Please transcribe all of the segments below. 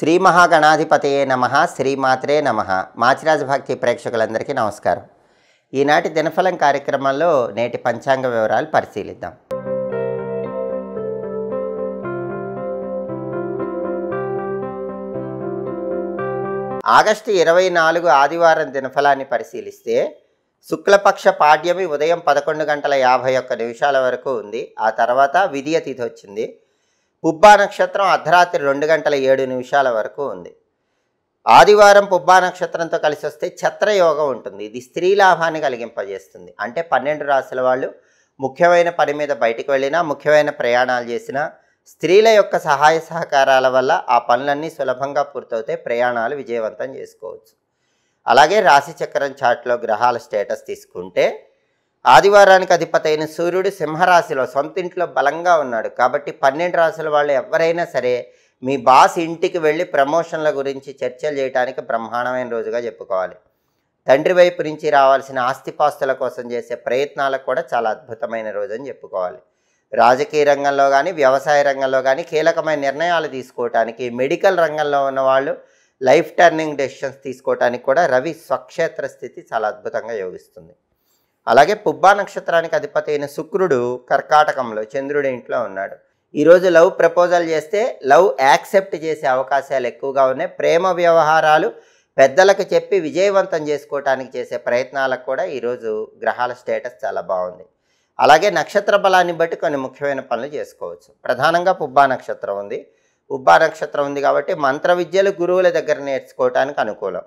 శ్రీ మహాగణాధిపతయే నమః శ్రీమాత్రే నమః. మాచిరాజ భక్తి ప్రేక్షకులందరికీ నమస్కారం. ఈనాటి దినఫలం కార్యక్రమంలో నేటి పంచాంగ వివరాలు పరిశీలిద్దాం. ఆగస్టు 24 ఆదివారం దినఫలాన్ని పరిశీలిస్తే శుక్లపక్ష పాడ్యమి ఉదయం 11:51 వరకు ఉంది. ఆ తర్వాత విదియ తిథి వచ్చింది. పుబ్బా నక్షత్రం అర్ధరాత్రి 2:07 వరకు ఉంది. ఆదివారం పుబ్బా నక్షత్రంతో కలిసి వస్తే ఛత్రయోగం ఉంటుంది. ఇది స్త్రీ లాభాన్ని కలిగింపజేస్తుంది. అంటే 12 రాశుల వాళ్ళు ముఖ్యమైన పని మీద బయటికి వెళ్ళినా, ముఖ్యమైన ప్రయాణాలు చేసినా స్త్రీల యొక్క సహాయ సహకారాల వల్ల ఆ పనులన్నీ సులభంగా పూర్తవుతాయి. ప్రయాణాలు విజయవంతం చేసుకోవచ్చు. అలాగే రాశి చక్రం చార్ట్లో గ్రహాల స్టేటస్ తీసుకుంటే ఆదివారానికి అధిపతైన సూర్యుడు సింహరాశిలో సొంత ఇంట్లో బలంగా ఉన్నాడు. కాబట్టి 12 రాశుల వాళ్ళు ఎవరైనా సరే మీ బాస్ ఇంటికి వెళ్ళి ప్రమోషన్ల గురించి చర్చలు చేయడానికి బ్రహ్మాండమైన రోజుగా చెప్పుకోవాలి. తండ్రి వైపు నుంచి రావాల్సిన ఆస్తిపాస్తుల కోసం చేసే ప్రయత్నాలకు కూడా చాలా అద్భుతమైన రోజు అని చెప్పుకోవాలి. రాజకీయ రంగంలో కానీ, వ్యవసాయ రంగంలో కానీ కీలకమైన నిర్ణయాలు తీసుకోవటానికి, మెడికల్ రంగంలో ఉన్నవాళ్ళు లైఫ్ టర్నింగ్ డెసిషన్స్ తీసుకోవటానికి కూడా రవి స్వక్షేత్ర స్థితి చాలా అద్భుతంగా యోగిస్తుంది. అలాగే పుబ్బా నక్షత్రానికి అధిపతి అయిన శుక్రుడు కర్కాటకంలో చంద్రుడి ఇంట్లో ఉన్నాడు. ఈరోజు లవ్ ప్రపోజల్ చేస్తే లవ్ యాక్సెప్ట్ చేసే అవకాశాలు ఎక్కువగా ఉన్నాయి. ప్రేమ వ్యవహారాలు పెద్దలకు చెప్పి విజయవంతం చేసుకోవటానికి చేసే ప్రయత్నాలకు కూడా ఈరోజు గ్రహాల స్టేటస్ చాలా బాగుంది. అలాగే నక్షత్ర బలాన్ని బట్టి కొన్ని ముఖ్యమైన పనులు చేసుకోవచ్చు. ప్రధానంగా పుబ్బా నక్షత్రం ఉంది. పుబ్బా నక్షత్రం ఉంది కాబట్టి మంత్ర విద్యలు గురువుల దగ్గర నేర్చుకోవటానికి అనుకూలం.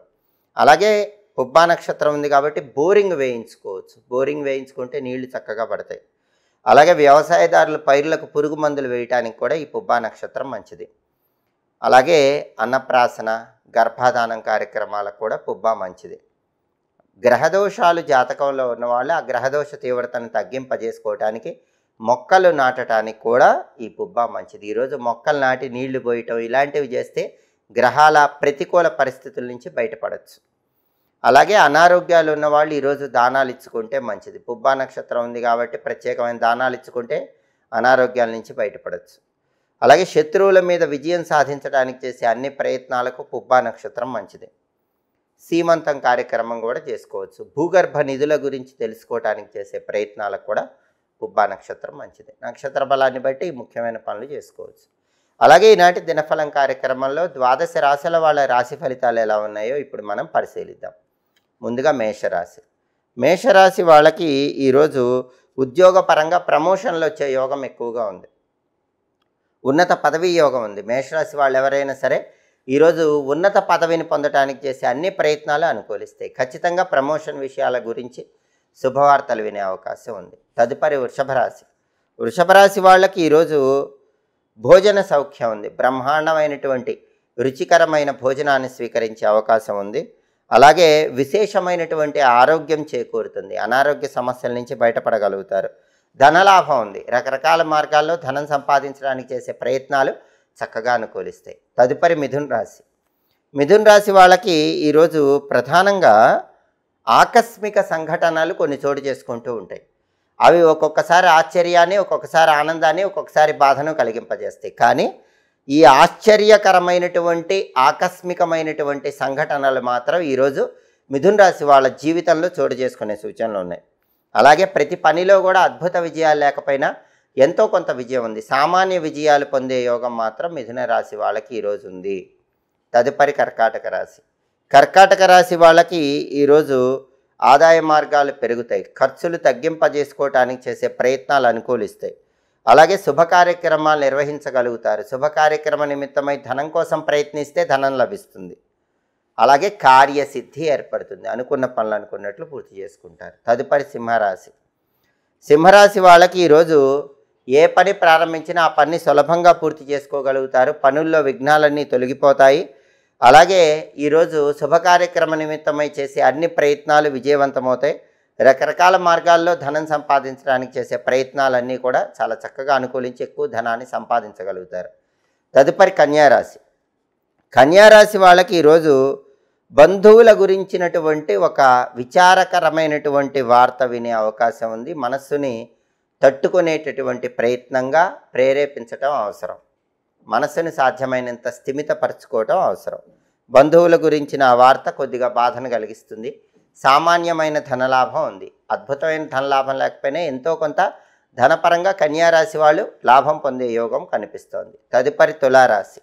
అలాగే పుబ్బా నక్షత్రం ఉంది కాబట్టి బోరింగ్ వేయించుకోవచ్చు. బోరింగ్ వేయించుకుంటే నీళ్లు చక్కగా పడతాయి. అలాగే వ్యవసాయదారులు పైర్లకు పురుగు మందులు వేయటానికి కూడా ఈ పుబ్బా నక్షత్రం మంచిది. అలాగే అన్నప్రాసన, గర్భాధానం కార్యక్రమాలకు కూడా పుబ్బా మంచిది. గ్రహదోషాలు జాతకంలో ఉన్నవాళ్ళు ఆ గ్రహదోష తీవ్రతను తగ్గింపజేసుకోవటానికి మొక్కలు నాటడానికి కూడా ఈ పుబ్బా మంచిది. ఈరోజు మొక్కలు నాటి నీళ్లు పోయటం ఇలాంటివి చేస్తే గ్రహాల ప్రతికూల పరిస్థితుల నుంచి బయటపడవచ్చు. అలాగే అనారోగ్యాలు ఉన్నవాళ్ళు ఈరోజు దానాలు ఇచ్చుకుంటే మంచిది. పుబ్బా నక్షత్రం ఉంది కాబట్టి ప్రత్యేకమైన దానాలు ఇచ్చుకుంటే అనారోగ్యాల నుంచి బయటపడవచ్చు. అలాగే శత్రువుల మీద విజయం సాధించడానికి చేసే అన్ని ప్రయత్నాలకు పుబ్బా నక్షత్రం మంచిది. సీమంతం కార్యక్రమం కూడా చేసుకోవచ్చు. భూగర్భ నిధుల గురించి తెలుసుకోవడానికి చేసే ప్రయత్నాలకు కూడా పుబ్బా నక్షత్రం మంచిది. నక్షత్ర బలాన్ని బట్టి ముఖ్యమైన పనులు చేసుకోవచ్చు. అలాగే ఈనాటి దినఫలం కార్యక్రమంలో 12 రాశుల వాళ్ళ రాశి ఫలితాలు ఎలా ఉన్నాయో ఇప్పుడు మనం పరిశీలిద్దాం. ముందుగా మేషరాశి. మేషరాశి వాళ్ళకి ఈరోజు ఉద్యోగపరంగా ప్రమోషన్లు వచ్చే యోగం ఎక్కువగా ఉంది. ఉన్నత పదవీ యోగం ఉంది. మేషరాశి వాళ్ళు ఎవరైనా సరే ఈరోజు ఉన్నత పదవిని పొందడానికి చేసే అన్ని ప్రయత్నాలు అనుకూలిస్తాయి. ఖచ్చితంగా ప్రమోషన్ విషయాల గురించి శుభవార్తలు వినే అవకాశం ఉంది. తదుపరి వృషభ రాశి. వృషభ రాశి వాళ్ళకి ఈరోజు భోజన సౌఖ్యం ఉంది. బ్రహ్మాండమైనటువంటి రుచికరమైన భోజనాన్ని స్వీకరించే అవకాశం ఉంది. అలాగే విశేషమైనటువంటి ఆరోగ్యం చేకూరుతుంది. అనారోగ్య సమస్యల నుంచి బయటపడగలుగుతారు. ధనలాభం ఉంది. రకరకాల మార్గాల్లో ధనం సంపాదించడానికి చేసే ప్రయత్నాలు చక్కగా అనుకూలిస్తాయి. తదుపరి మిథున రాశి. మిథున రాశి వాళ్ళకి ఈరోజు ప్రధానంగా ఆకస్మిక సంఘటనలు కొన్ని చోటు చేసుకుంటూ ఉంటాయి. అవి ఒక్కొక్కసారి ఆశ్చర్యాన్ని, ఒక్కొక్కసారి ఆనందాన్ని, ఒక్కొక్కసారి బాధను కలిగింపజేస్తాయి. కానీ ఈ ఆశ్చర్యకరమైనటువంటి ఆకస్మికమైనటువంటి సంఘటనలు మాత్రం ఈరోజు మిథున రాశి వాళ్ళ జీవితంలో చోటు చేసుకునే సూచనలు ఉన్నాయి. అలాగే ప్రతి పనిలో కూడా అద్భుత విజయాలు లేకపోయినా ఎంతో కొంత విజయం ఉంది. సామాన్య విజయాలు పొందే యోగం మాత్రం మిథున రాశి వాళ్ళకి ఈరోజు ఉంది. తదుపరి కర్కాటక రాశి. కర్కాటక రాశి వాళ్ళకి ఈరోజు ఆదాయ మార్గాలు పెరుగుతాయి. ఖర్చులు తగ్గింపజేసుకోవటానికి చేసే ప్రయత్నాలు అనుకూలిస్తాయి. అలాగే శుభ కార్యక్రమాలు నిర్వహించగలుగుతారు. శుభ కార్యక్రమ నిమిత్తమై ధనం కోసం ప్రయత్నిస్తే ధనం లభిస్తుంది. అలాగే కార్యసిద్ధి ఏర్పడుతుంది. అనుకున్న పనులు అనుకున్నట్లు పూర్తి చేసుకుంటారు. తదుపరి సింహరాశి. సింహరాశి వాళ్ళకి ఈరోజు ఏ పని ప్రారంభించినా ఆ పని సులభంగా పూర్తి చేసుకోగలుగుతారు. పనుల్లో విఘ్నాలన్నీ తొలగిపోతాయి. అలాగే ఈరోజు శుభ కార్యక్రమ నిమిత్తమై చేసే అన్ని ప్రయత్నాలు విజయవంతమవుతాయి. రకరకాల మార్గాల్లో ధనం సంపాదించడానికి చేసే ప్రయత్నాలన్నీ కూడా చాలా చక్కగా అనుకూలించి ఎక్కువ ధనాన్ని సంపాదించగలుగుతారు. తదుపరి కన్యారాశి. కన్యారాశి వాళ్ళకి ఈరోజు బంధువుల గురించినటువంటి ఒక విచారకరమైనటువంటి వార్త వినే అవకాశం ఉంది. మనస్సుని తట్టుకునేటటువంటి ప్రయత్నంగా ప్రేరేపించటం అవసరం. మనసును సాధ్యమైనంత స్థిమితపరచుకోవటం అవసరం. బంధువుల గురించిన ఆ వార్త కొద్దిగా బాధను కలిగిస్తుంది. సామాన్యమైన ధనలాభం ఉంది. అద్భుతమైన ధనలాభం లేకపోయినా ఎంతో కొంత ధనపరంగా కన్యారాశి వాళ్ళు లాభం పొందే యోగం కనిపిస్తోంది. తదుపరి తులారాశి.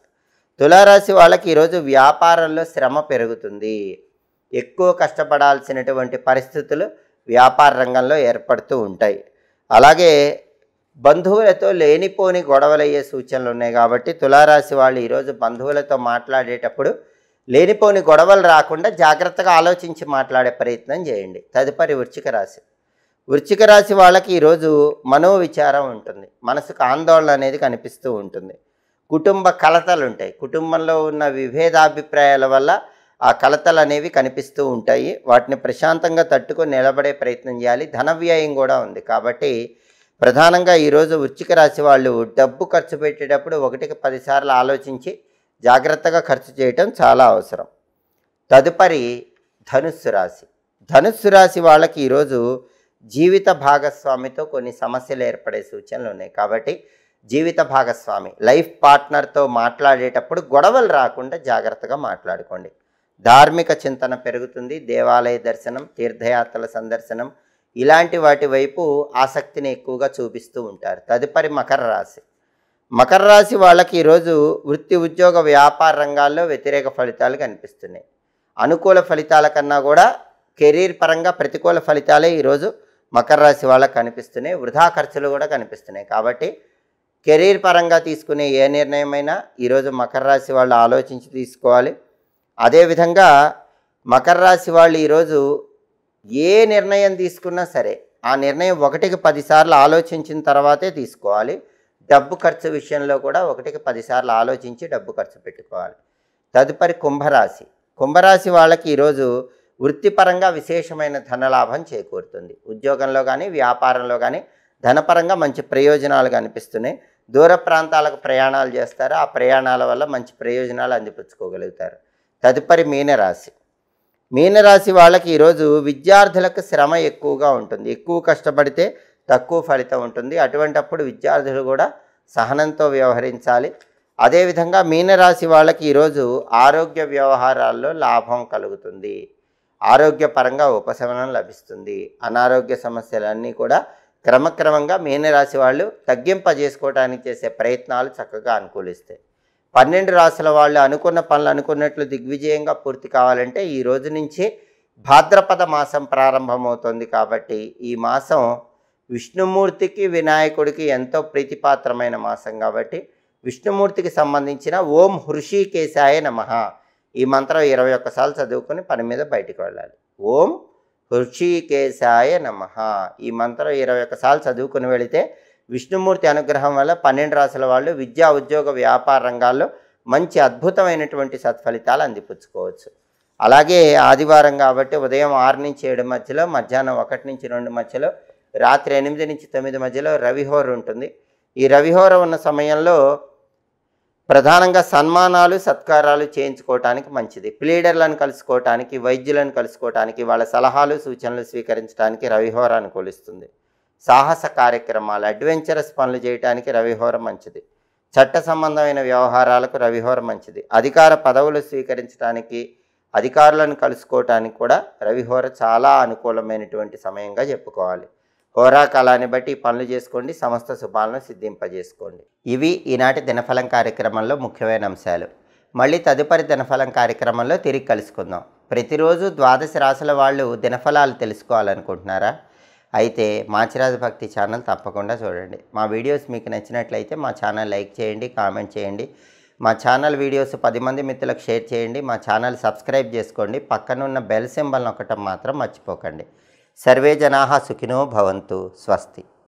తులారాశి వాళ్ళకి ఈరోజు వ్యాపారంలో శ్రమ పెరుగుతుంది. ఎక్కువ కష్టపడాల్సినటువంటి పరిస్థితులు వ్యాపార రంగంలో ఏర్పడుతూ ఉంటాయి. అలాగే బంధువులతో లేనిపోని గొడవలయ్యే సూచనలు ఉన్నాయి కాబట్టి తులారాశి వాళ్ళు ఈరోజు బంధువులతో మాట్లాడేటప్పుడు లేనిపోని గొడవలు రాకుండా జాగ్రత్తగా ఆలోచించి మాట్లాడే ప్రయత్నం చేయండి. తదుపరి వృశ్చిక రాశి. వృశ్చిక రాశి వాళ్ళకి ఈరోజు మనోవిచారం ఉంటుంది. మనసుకు ఆందోళన అనేది కనిపిస్తూ ఉంటుంది. కుటుంబ కలతలు ఉంటాయి. కుటుంబంలో ఉన్న విభేదాభిప్రాయాల వల్ల ఆ కలతలు అనేవి కనిపిస్తూ ఉంటాయి. వాటిని ప్రశాంతంగా తట్టుకొని నిలబడే ప్రయత్నం చేయాలి. ధన వ్యయం కూడా ఉంది కాబట్టి ప్రధానంగా ఈరోజు వృశ్చిక రాశి వాళ్ళు డబ్బు ఖర్చు పెట్టేటప్పుడు 1కి 10 సార్లు ఆలోచించి జాగ్రత్తగా ఖర్చు చేయటం చాలా అవసరం. తదుపరి ధనుస్సు రాశి. ధనుస్సు రాశి వాళ్ళకి ఈరోజు జీవిత భాగస్వామితో కొన్ని సమస్యలు ఏర్పడే సూచనలు ఉన్నాయి కాబట్టి జీవిత భాగస్వామి లైఫ్ పార్ట్నర్తో మాట్లాడేటప్పుడు గొడవలు రాకుండా జాగ్రత్తగా మాట్లాడుకోండి. ధార్మిక చింతన పెరుగుతుంది. దేవాలయ దర్శనం, తీర్థయాత్రల సందర్శనం ఇలాంటి వాటి వైపు ఆసక్తిని ఎక్కువగా చూపిస్తూ ఉంటారు. తదుపరి మకర రాశి. మకర రాశి వాళ్ళకి ఈరోజు వృత్తి, ఉద్యోగ, వ్యాపార రంగాల్లో వ్యతిరేక ఫలితాలు కనిపిస్తున్నాయి. అనుకూల ఫలితాల కన్నా కూడా కెరీర్ పరంగా ప్రతికూల ఫలితాలే ఈరోజు మకర రాశి వాళ్ళకి కనిపిస్తున్నాయి. వృధా ఖర్చులు కూడా కనిపిస్తున్నాయి కాబట్టి కెరీర్ పరంగా తీసుకునే ఏ నిర్ణయమైనా ఈరోజు మకర రాశి వాళ్ళు ఆలోచించి తీసుకోవాలి. అదేవిధంగా మకర రాశి వాళ్ళు ఈరోజు ఏ నిర్ణయం తీసుకున్నా సరే ఆ నిర్ణయం 1కి 10 సార్లు ఆలోచించిన తర్వాతే తీసుకోవాలి. డబ్బు ఖర్చు విషయంలో కూడా 1కి 10 సార్లు ఆలోచించి డబ్బు ఖర్చు పెట్టుకోవాలి. తదుపరి కుంభరాశి. కుంభరాశి వాళ్ళకి ఈరోజు వృత్తిపరంగా విశేషమైన ధనలాభం చేకూరుతుంది. ఉద్యోగంలో కానీ వ్యాపారంలో కానీ ధనపరంగా మంచి ప్రయోజనాలు కనిపిస్తున్నాయి. దూర ప్రాంతాలకు ప్రయాణాలు చేస్తారు. ఆ ప్రయాణాల వల్ల మంచి ప్రయోజనాలు అందిపుచ్చుకోగలుగుతారు. తదుపరి మీనరాశి. మీనరాశి వాళ్ళకి ఈరోజు విద్యార్థులకు శ్రమ ఎక్కువగా ఉంటుంది. ఎక్కువ కష్టపడితే తక్కువ ఫలితం ఉంటుంది. అటువంటప్పుడు విద్యార్థులు కూడా సహనంతో వ్యవహరించాలి. అదేవిధంగా మీనరాశి వాళ్ళకి ఈరోజు ఆరోగ్య వ్యవహారాల్లో లాభం కలుగుతుంది. ఆరోగ్యపరంగా ఉపశమనం లభిస్తుంది. అనారోగ్య సమస్యలన్నీ కూడా క్రమక్రమంగా మీనరాశి వాళ్ళు తగ్గింపజేసుకోవడానికి చేసే ప్రయత్నాలు చక్కగా అనుకూలిస్తాయి. 12 రాశుల వాళ్ళు అనుకున్న పనులు అనుకున్నట్లు దిగ్విజయంగా పూర్తి కావాలంటే ఈ రోజు నుంచి భాద్రపద మాసం ప్రారంభమవుతుంది కాబట్టి ఈ మాసం విష్ణుమూర్తికి, వినాయకుడికి ఎంతో ప్రీతిపాత్రమైన మాసం కాబట్టి విష్ణుమూర్తికి సంబంధించిన ఓం హృషికేశాయ నమః ఈ మంత్రం 21 సార్లు చదువుకొని పని మీద బయటికి వెళ్ళాలి. ఓం హృషికేశాయ నమః ఈ మంత్రం 21 సార్లు చదువుకుని వెళితే విష్ణుమూర్తి అనుగ్రహం వల్ల 12 రాశుల వాళ్ళు విద్యా, ఉద్యోగ, వ్యాపార రంగాల్లో మంచి అద్భుతమైనటువంటి సత్ఫలితాలు అందిపుచ్చుకోవచ్చు. అలాగే ఆదివారం కాబట్టి ఉదయం 6 నుంచి 7 మధ్యలో, మధ్యాహ్నం 1 నుంచి 2 మధ్యలో, రాత్రి 8 నుంచి 9 మధ్యలో రవిహోర ఉంటుంది. ఈ రవిహోర ఉన్న సమయంలో ప్రధానంగా సన్మానాలు, సత్కారాలు చేయించుకోవటానికి మంచిది. ప్లీడర్లను కలుసుకోవటానికి, వైద్యులను కలుసుకోవటానికి, వాళ్ళ సలహాలు, సూచనలు స్వీకరించడానికి రవిహోర అనుకూలిస్తుంది. సాహస కార్యక్రమాలు, అడ్వెంచరస్ పనులు చేయడానికి రవిహోర మంచిది. చట్ట సంబంధమైన వ్యవహారాలకు రవిహోర మంచిది. అధికార పదవులు స్వీకరించడానికి, అధికారులను కలుసుకోవటానికి కూడా రవిహోర చాలా అనుకూలమైనటువంటి సమయంగా చెప్పుకోవాలి. హోరాకాలాన్ని బట్టి పనులు చేసుకోండి. సమస్త శుభాలను సిద్ధింపజేసుకోండి. ఇవి ఈనాటి దినఫలం కార్యక్రమంలో ముఖ్యమైన అంశాలు. మళ్ళీ తదుపరి దినఫలం కార్యక్రమంలో తిరిగి కలుసుకుందాం. ప్రతిరోజు 12 రాశుల వాళ్ళు దినఫలాలు తెలుసుకోవాలనుకుంటున్నారా? అయితే మాచిరాజు భక్తి ఛానల్ తప్పకుండా చూడండి. మా వీడియోస్ మీకు నచ్చినట్లయితే మా ఛానల్ లైక్ చేయండి, కామెంట్ చేయండి. మా ఛానల్ వీడియోస్ 10 మంది మిత్రులకు షేర్ చేయండి. మా ఛానల్ సబ్స్క్రైబ్ చేసుకోండి. పక్కనున్న బెల్ సింబల్ నొక్కటం మాత్రం మర్చిపోకండి. సర్వే జనాః సుఖినో భవంతు. స్వస్తి.